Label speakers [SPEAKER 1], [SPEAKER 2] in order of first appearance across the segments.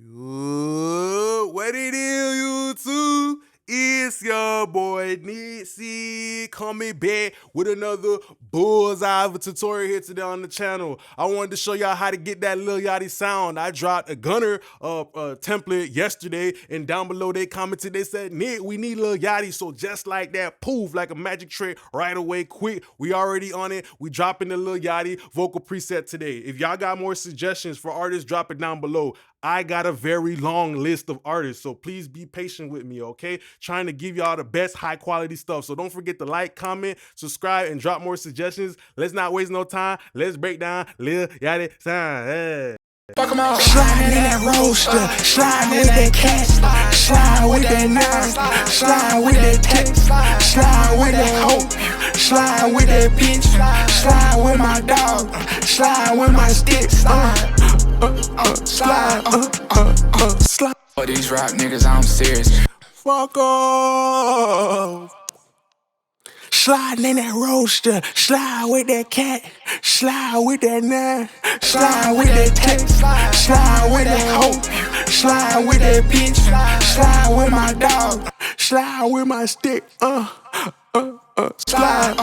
[SPEAKER 1] What it is, YouTube? It's your boy Nitzy coming back with another bullseye of a tutorial here today on the channel. I wanted to show y'all how to get that Lil Yachty sound. I dropped a Gunner template yesterday, and down below they commented, they said, Nick, we need Lil Yachty. So just like that, poof, like a magic trick, right away, quick. We already on it. We dropping the Lil Yachty vocal preset today. If y'all got more suggestions for artists, drop it down below. I got a very long list of artists, so please be patient with me, okay? Trying to give y'all the best high quality stuff. So don't forget to like, comment, subscribe, and drop more suggestions. Let's not waste no time. Let's break down Lil Yachty sound. Hey.
[SPEAKER 2] Fuck 'em all. Sliding in that roaster, sliding with that cat, sliding with that nine, sliding with that text, sliding with that hope, sliding with that bitch, sliding with my dog, sliding with my sticks, slide. For these rap niggas, I'm serious.
[SPEAKER 1] Fuck off.
[SPEAKER 2] Sliding in that roaster, slide with that cat, slide with that nine, slide with that text, slide with that hope, slide with that bitch, slide with my dog, slide with my stick, slide, slide.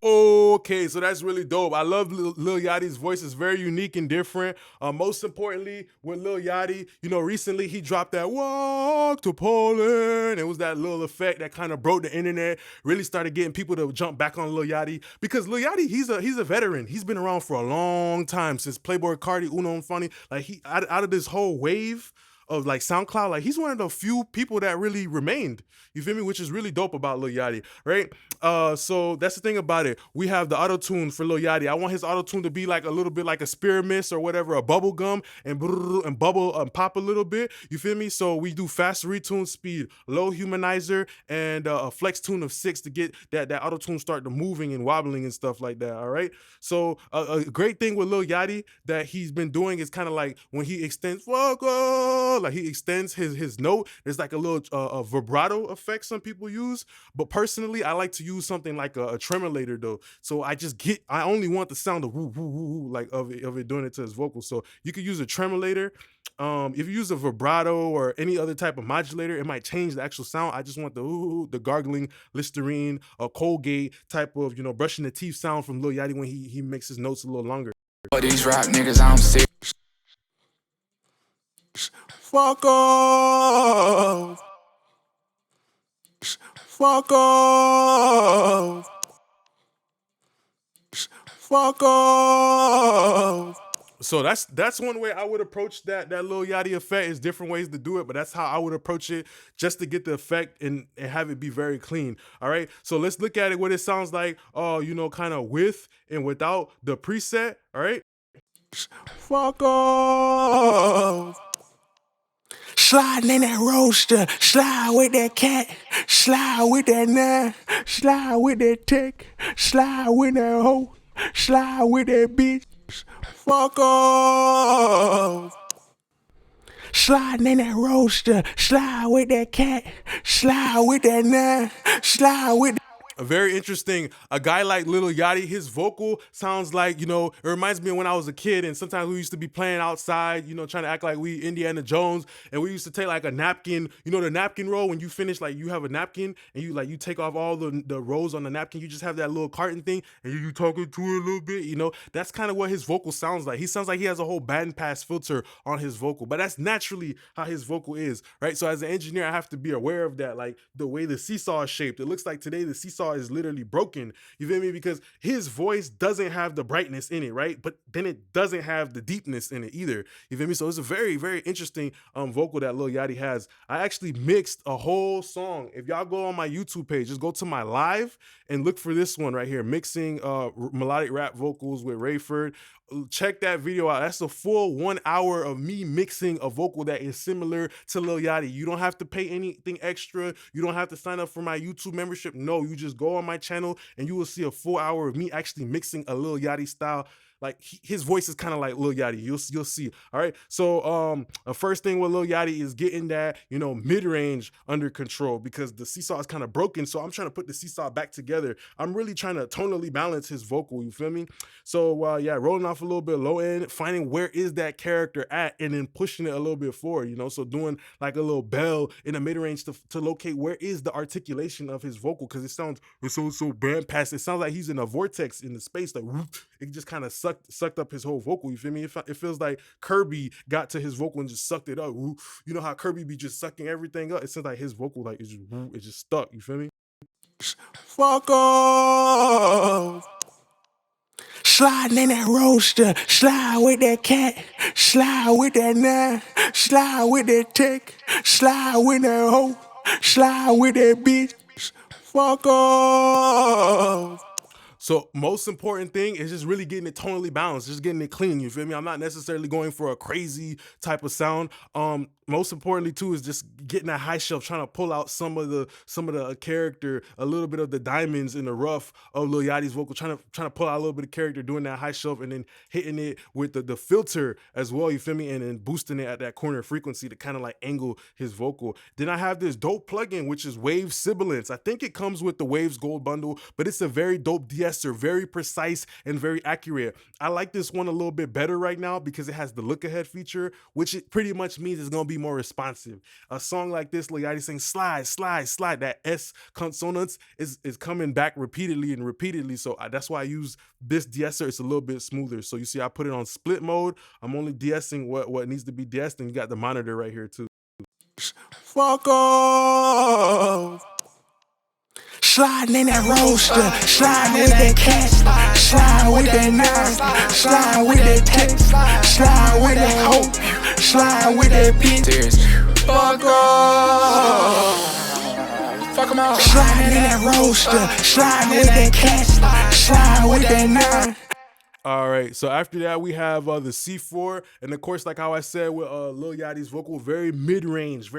[SPEAKER 1] Okay, so that's really dope. I love Lil Yachty's voice. It's very unique and different. Most importantly, with Lil Yachty, recently he dropped that "Walk to Poland." It was that little effect that kind of broke the internet, really started getting people to jump back on Lil Yachty. Because Lil Yachty, he's a veteran. He's been around for a long time, since Playboy Cardi, Uno and Funny. Like, he out of this whole wave of like SoundCloud, like, he's one of the few people that really remained, you feel me, which is really dope about Lil Yachty, right? So that's the thing about it. We have the auto-tune for Lil Yachty. I want his auto-tune to be like a little bit like a spear mist or whatever, a bubble gum, and bubble and pop a little bit, you feel me? So we do fast retune speed, low humanizer, and a flex tune of 6 to get that auto-tune start to moving and wobbling and stuff like that, all right? So a great thing with Lil Yachty that he's been doing is kind of like when he extends, like he extends his note, there's like a little vibrato effect some people use, but personally I like to use something like a tremolator though. So I only want the sound of woo woo woo, like of it doing it to his vocals. So you could use a tremolator. If you use a vibrato or any other type of modulator, it might change the actual sound. I just want the gargling, Listerine, Colgate type of, brushing the teeth sound from Lil Yachty when he makes his notes a little longer.
[SPEAKER 2] For these rap niggas, I'm serious.
[SPEAKER 1] Fuck off. Fuck off. Fuck off. So that's one way I would approach that Lil Yachty effect. Is different ways to do it, but that's how I would approach it, just to get the effect and have it be very clean. All right, so let's look at it, what it sounds like, kind of with and without the preset. All right. Fuck off.
[SPEAKER 2] Sliding in that roaster, slide with that cat, slide with that nine, slide with that tech, slide with that hoe, slide with that bitch.
[SPEAKER 1] Fuck off.
[SPEAKER 2] Sliding in that roaster, slide with that cat, slide with that nine, slide with that.
[SPEAKER 1] Very interesting. A guy like Lil Yachty, his vocal sounds like, it reminds me of when I was a kid, and sometimes we used to be playing outside, trying to act like we Indiana Jones, and we used to take like a napkin, the napkin roll. When you finish, like, you have a napkin and you take off all the rolls on the napkin, you just have that little carton thing, and you talking to it a little bit, that's kind of what his vocal sounds like. He sounds like he has a whole bandpass filter on his vocal, but that's naturally how his vocal is, right? So as an engineer, I have to be aware of that, like the way the seesaw is shaped. It looks like today the seesaw is literally broken, you feel me? Because his voice doesn't have the brightness in it, right? But then it doesn't have the deepness in it either, you feel me? So it's a very, very interesting vocal that Lil Yachty has. I actually mixed a whole song. If y'all go on my YouTube page, just go to my live and look for this one right here, mixing melodic rap vocals with Rayford. Check that video out. That's a full 1 hour of me mixing a vocal that is similar to Lil Yachty. You don't have to pay anything extra. You don't have to sign up for my YouTube membership. No, you just go on my channel and you will see a full hour of me actually mixing a Lil Yachty style his voice is kind of like Lil Yachty. You'll see. All right. So first thing with Lil Yachty is getting that mid range under control, because the seesaw is kind of broken. So I'm trying to put the seesaw back together. I'm really trying to tonally balance his vocal. You feel me? So yeah, rolling off a little bit low end, finding where is that character at, and then pushing it a little bit forward. So doing like a little bell in the mid range to locate where is the articulation of his vocal, because it sounds so band past. It sounds like he's in a vortex in the space, like whoop, it just kind of sucked up his whole vocal. You feel me? It feels like Kirby got to his vocal and just sucked it up. Whoop. You know how Kirby be just sucking everything up? It sounds like his vocal like it's just stuck. You feel me?
[SPEAKER 2] Fuck off. Sliding in that roaster, slide with that cat, slide with that nine, slide with that tech, slide with that hoe, slide with that bitch. Fuck off.
[SPEAKER 1] So most important thing is just really getting it tonally balanced, just getting it clean. You feel me? I'm not necessarily going for a crazy type of sound. Most importantly too is just getting that high shelf, trying to pull out some of the character, a little bit of the diamonds in the rough of Lil Yachty's vocal, trying to pull out a little bit of character, doing that high shelf, and then hitting it with the filter as well. You feel me? And then boosting it at that corner frequency to kind of like angle his vocal. Then I have this dope plugin, which is Wave Sibilance. I think it comes with the Waves Gold bundle, but it's a very dope de-esser, very precise and very accurate. I like this one a little bit better right now because it has the look ahead feature, which it pretty much means it's gonna be more responsive. A song like this, Lil Yachty saying slide, slide, slide, that S consonants is coming back repeatedly and repeatedly. So that's why I use this de-esser. It's a little bit smoother. So you see, I put it on split mode. I'm only de-essing what needs to be de-essed, and you got the monitor right here too.
[SPEAKER 2] Fuck off. Sliding in that roaster, sliding with that cat, slide with that nine, slide with that text, slide with that hope, slide with that bitch. Fuck off. Fuck 'em all. Sliding in that roaster, sliding with that cat, slide with that nine.
[SPEAKER 1] All right, so after that we have the C4, and of course, like how I said with Lil Yachty's vocal, very mid-range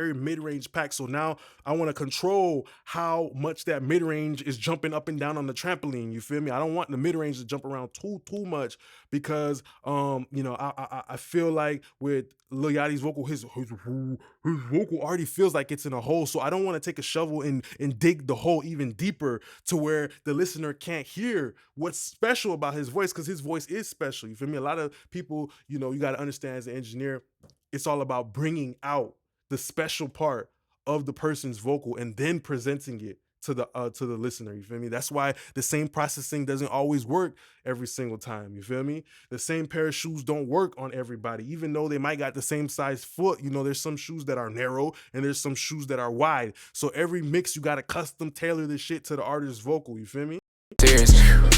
[SPEAKER 1] pack. So now I want to control how much that mid-range is jumping up and down on the trampoline. You feel me? I don't want the mid-range to jump around too much, because I feel like with Lil Yachty's vocal, his vocal already feels like it's in a hole. So I don't want to take a shovel and dig the hole even deeper to where the listener can't hear what's special about his voice, because his voice is special. You feel me? A lot of people, you got to understand, as an engineer, it's all about bringing out the special part of the person's vocal and then presenting it to the listener. You feel me? That's why the same processing doesn't always work every single time. You feel me? The same pair of shoes don't work on everybody, even though they might got the same size foot. There's some shoes that are narrow and there's some shoes that are wide. So every mix, you got to custom tailor this shit to the artist's vocal. You feel me?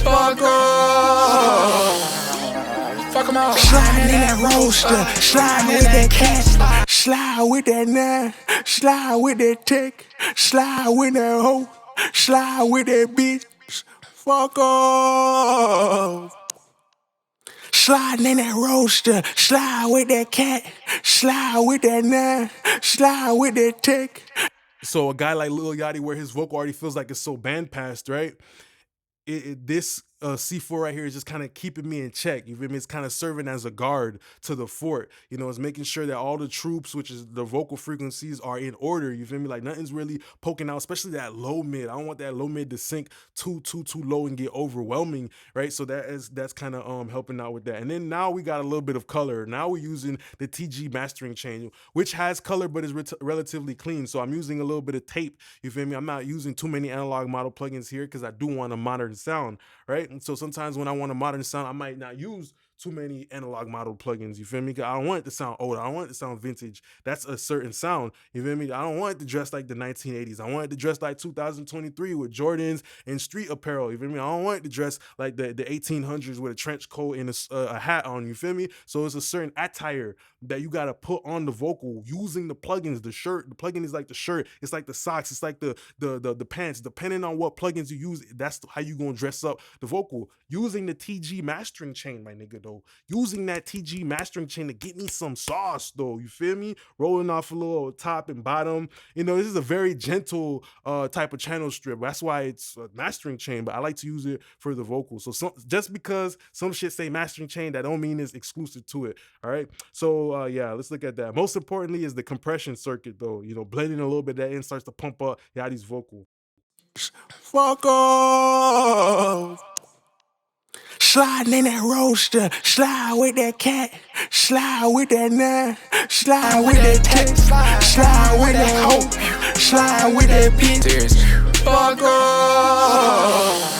[SPEAKER 2] Fuck off. Fuck 'em all. Sliding in that roaster, sliding with that cat, slide with that nine, slide with that tech, slide with that hoe, slide with that bitch. Fuck off. Sliding in that roaster, slide with that cat, slide with that nine, slide with that tech.
[SPEAKER 1] So a guy like Lil Yachty, where his vocal already feels like it's so bandpassed, right? This C4 right here is just kind of keeping me in check. You feel me? It's kind of serving as a guard to the fort. It's making sure that all the troops, which is the vocal frequencies, are in order. You feel me? Like nothing's really poking out, especially that low mid. I don't want that low mid to sink too low and get overwhelming, right? So that's kind of helping out with that. And then now we got a little bit of color. Now we're using the TG mastering chain, which has color but is relatively clean. So I'm using a little bit of tape. You feel me? I'm not using too many analog model plugins here because I do want a modern sound, right? And so sometimes when I want a modern sound, I might not use too many analog model plugins. You feel me? I don't want it to sound old. I don't want it to sound vintage. That's a certain sound. You feel me? I don't want it to dress like the 1980s. I want it to dress like 2023 with Jordans and street apparel. You feel me? I don't want it to dress like the 1800s with a trench coat and a hat on. You feel me? So it's a certain attire that you got to put on the vocal using the plugins. The shirt, the plugin is like the shirt. It's like the socks. It's like the pants. Depending on what plugins you use, that's how you gonna dress up the vocal using the TG mastering chain, my nigga. Though using that TG mastering chain to get me some sauce, though. You feel me? Rolling off a little top and bottom. This is a very gentle type of channel strip. That's why it's a mastering chain, but I like to use it for the vocals. So just because some shit say mastering chain, that don't mean it's exclusive to it. All right. So yeah, let's look at that. Most importantly is the compression circuit, though. Blending a little bit that in starts to pump up Yachty's vocal.
[SPEAKER 2] Fuck off. Sliding in that roaster, slide with that cat, slide with that nine, slide with that tech, slide with that hope, slide with that bitch. Fuck off.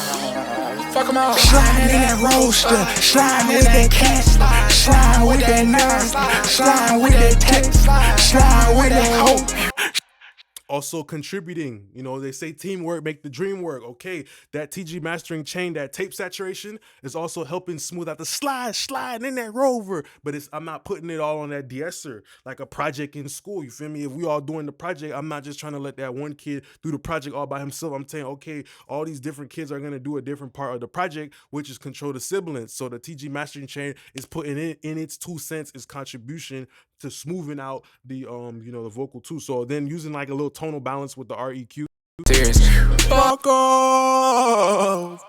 [SPEAKER 2] Fuck 'em all. Sliding in that roaster, sliding with that cat, slide with that nine, slide with that tech, slide with that hope.
[SPEAKER 1] Also contributing, they say teamwork make the dream work. Okay, that TG mastering chain, that tape saturation is also helping smooth out the slide in that rover. But I'm not putting it all on that de-esser like a project in school. You feel me? If we all doing the project, I'm not just trying to let that one kid do the project all by himself. I'm saying, okay, all these different kids are gonna do a different part of the project, which is control the siblings. So the TG mastering chain is putting in its 2 cents, its contribution to smoothing out the the vocal too. So then using like a little tonal balance with the REQ.
[SPEAKER 2] Fuck off.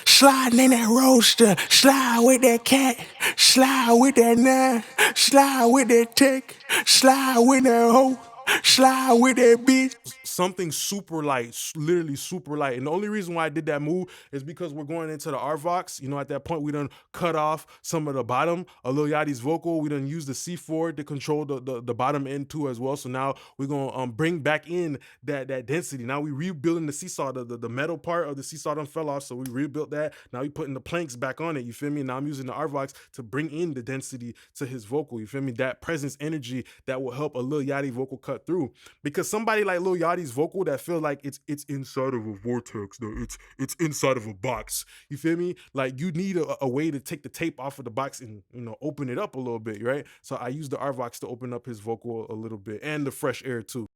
[SPEAKER 2] Sliding in that roaster, slide with that cat, slide with that nine, slide with that tech, slide with that hoe, slide with that bitch.
[SPEAKER 1] Something super light, literally super light. And the only reason why I did that move is because we're going into the RVox. At that point, we done cut off some of the bottom of Lil Yachty's vocal. We done use the C4 to control the bottom end too as well. So now we're going to bring back in that density. Now we rebuilding the seesaw, the metal part of the seesaw done fell off. So we rebuilt that. Now we putting the planks back on it. You feel me? Now I'm using the RVox to bring in the density to his vocal. You feel me? That presence energy that will help a Lil Yachty vocal cut through. Because somebody like Lil Yachty's vocal that feel like it's inside of a vortex, though it's inside of a box. You feel me? Like you need a way to take the tape off of the box and open it up a little bit, right? So I use the RVox to open up his vocal a little bit, and the fresh air too.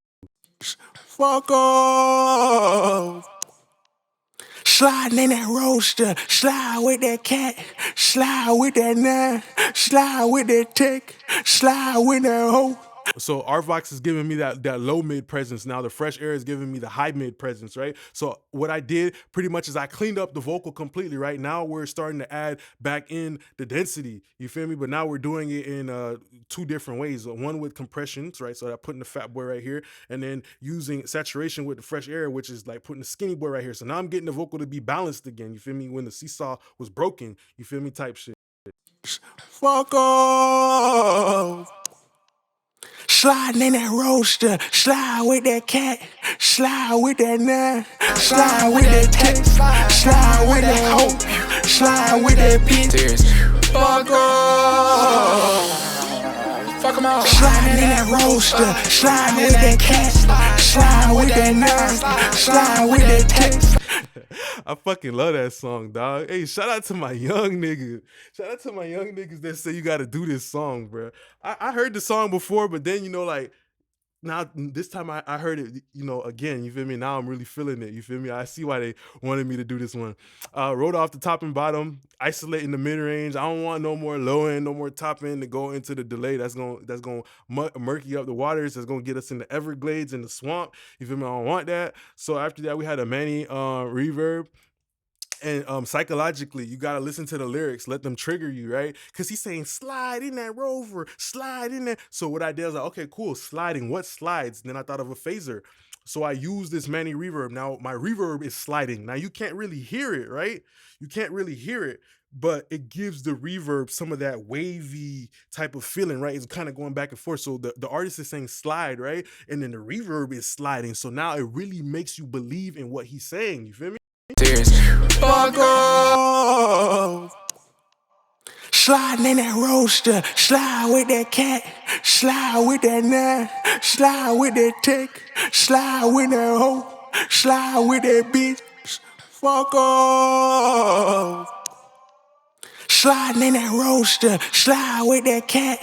[SPEAKER 2] Fuck off. Sliding in that roaster, slide with that cat, slide with that nine, slide with that tech, slide with that hoe.
[SPEAKER 1] So RVox is giving me that low mid presence. Now the fresh air is giving me the high mid presence, right? So what I did pretty much is I cleaned up the vocal completely, right? Now we're starting to add back in the density, you feel me? But now we're doing it in 2 different ways. One with compressions, right? So that putting the fat boy right here, and then using saturation with the fresh air, which is like putting the skinny boy right here. So now I'm getting the vocal to be balanced again, you feel me? When the seesaw was broken, you feel me? Type shit.
[SPEAKER 2] Fuck off. Sliding in that roaster, slide with that cat, slide with that nine, slide with that tech, slide with that hope, slide with that bitch. Fuck off. Fuck 'em all. Sliding in that roaster, slide with that cat, slide with that nine, slide with that tech.
[SPEAKER 1] I fucking love that song, dog. Hey, shout out to my young niggas. Shout out to my young niggas that say you gotta do this song, bro. I heard the song before, but then, now this time I heard it, again, you feel me? Now I'm really feeling it, you feel me? I see why they wanted me to do this one. Wrote off the top and bottom, isolating the mid-range. I don't want no more low end, no more top end to go into the delay. That's gonna murky up the waters. That's gonna get us in the Everglades and the swamp. You feel me? I don't want that. So after that, we had a Manny reverb. And psychologically, you gotta listen to the lyrics, let them trigger you, right? Because he's saying, slide in that rover, slide in there. So what I did was like, okay, cool, sliding, what slides? And then I thought of a phaser. So I used this Manny reverb. Now my reverb is sliding. Now you can't really hear it, right? You can't really hear it, but it gives the reverb some of that wavy type of feeling, right? It's kind of going back and forth. So the artist is saying slide, right? And then the reverb is sliding. So now it really makes you believe in what he's saying, you feel me?
[SPEAKER 2] Fuck off. Sliding in that roaster, slide with that cat, slide with that nine, slide with that tech, slide with that hoe, slide with that bitch. Fuck off. Sliding in that roaster, slide with that cat.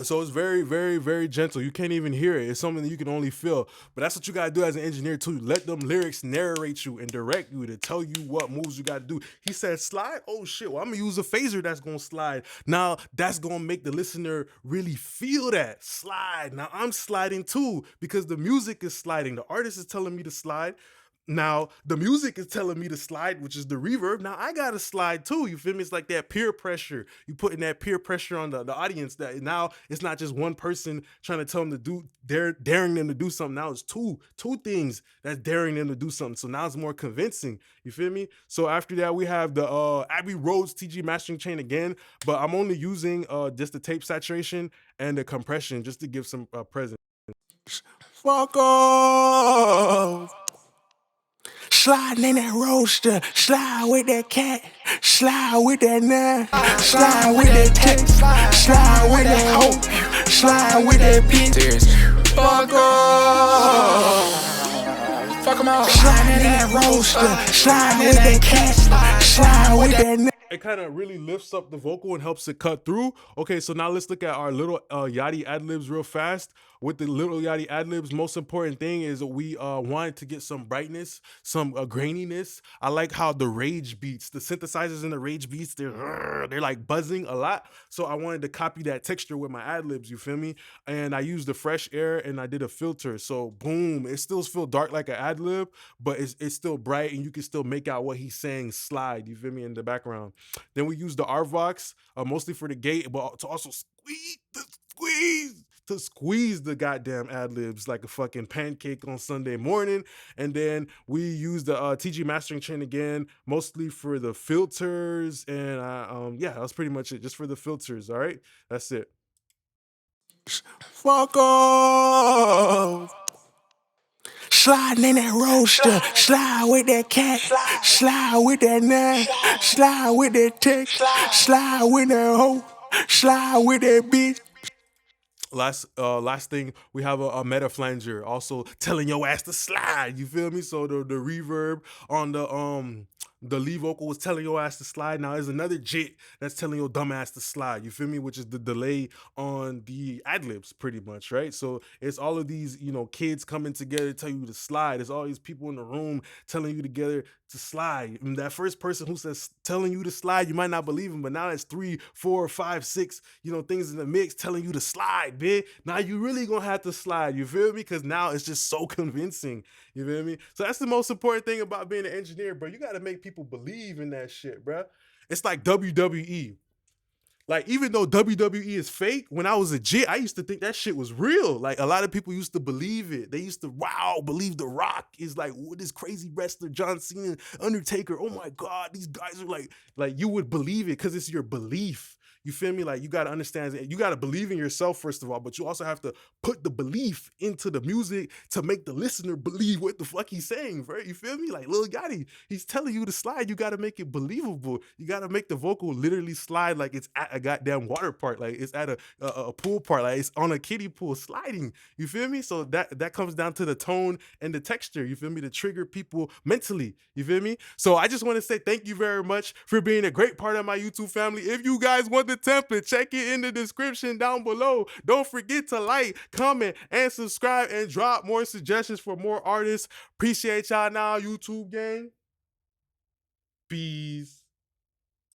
[SPEAKER 1] So it's very, very, very gentle. You can't even hear it. It's something that you can only feel. But that's what you gotta do as an engineer too. Let them lyrics narrate you and direct you to tell you what moves you gotta do. He said slide. Oh shit. Well, I'm gonna use a phaser that's gonna slide. Now that's gonna make the listener really feel that slide. Now I'm sliding too because the music is sliding. The artist is telling me to slide. Now the music is telling me to slide, which is the reverb. Now I gotta slide too. You feel me? It's like that peer pressure. You putting that peer pressure on the audience. That now it's not just one person trying to tell them to do, daring them to do something. Now it's two things that's daring them to do something. So now it's more convincing. You feel me? So after that we have the Abbey Roads TG mastering chain again, but I'm only using just the tape saturation and the compression just to give some presence.
[SPEAKER 2] Fuck off. Sliding in that roaster, slide with that cat, slide with that nine, slide with that text, slide with that hope, slide with that bitch. Fuck off. Fuck 'em all. Sliding in that roaster, slide with that cat, slide with that nine.
[SPEAKER 1] It kind of really lifts up the vocal and helps it cut through. Okay, so now let's look at our little Yachty ad-libs real fast. With the little Yachty ad-libs, most important thing is we wanted to get some brightness, some graininess. I like how the rage beats, the synthesizers in the rage beats, they're like buzzing a lot. So I wanted to copy that texture with my ad-libs, you feel me? And I used the fresh air and I did a filter. So boom, it still feels dark like an ad-lib, but it's still bright and you can still make out what he's saying slide, you feel me, in the background. Then we use the RVox, mostly for the gate, but to also squeeze the goddamn ad-libs like a fucking pancake on Sunday morning. And then we use the TG mastering chain again, mostly for the filters. And yeah, that's pretty much it, just for the filters. All right, that's it.
[SPEAKER 2] Fuck off. Sliding in that roaster, slide with that cat, slide with that nine, slide with that text, slide with that hoe, slide with that bitch.
[SPEAKER 1] Last thing, we have a meta flanger also telling your ass to slide. You feel me? So the reverb on the lead vocal was telling your ass to slide. Now there's another jit that's telling your dumb ass to slide. You feel me? Which is the delay on the ad-libs, pretty much, right? So it's all of these, you know, kids coming together to tell you to slide. It's all these people in the room telling you together to slide. And that first person who says telling you to slide, you might not believe him, but now that's 3, 4, 5, 6, you know, things in the mix telling you to slide, bitch. Now you really gonna have to slide, you feel me? Because now it's just so convincing, you feel me? So that's the most important thing about being an engineer, bro. You gotta make people believe in that shit, bro. It's like WWE. Like, even though WWE is fake, when I was a jit, I used to think that shit was real. Like, a lot of people used to believe it. They used to, believe The Rock is like, what, this crazy wrestler, John Cena, Undertaker. Oh my God, these guys are like you would believe it because it's your belief. You feel me? Like, you got to understand, you got to believe in yourself, first of all, but you also have to put the belief into the music to make the listener believe what the fuck he's saying, right? You feel me? Like Lil Yachty, he's telling you to slide. You got to make it believable. You got to make the vocal literally slide like it's at a goddamn water park, like it's at a pool park, like it's on a kiddie pool sliding. You feel me? So that comes down to the tone and the texture, you feel me, to trigger people mentally, you feel me? So I just want to say thank you very much for being a great part of my YouTube family. If you guys want the template, check it in the description down below. Don't forget to like, comment, and subscribe, and drop more suggestions for more artists. Appreciate y'all now, YouTube gang. Peace.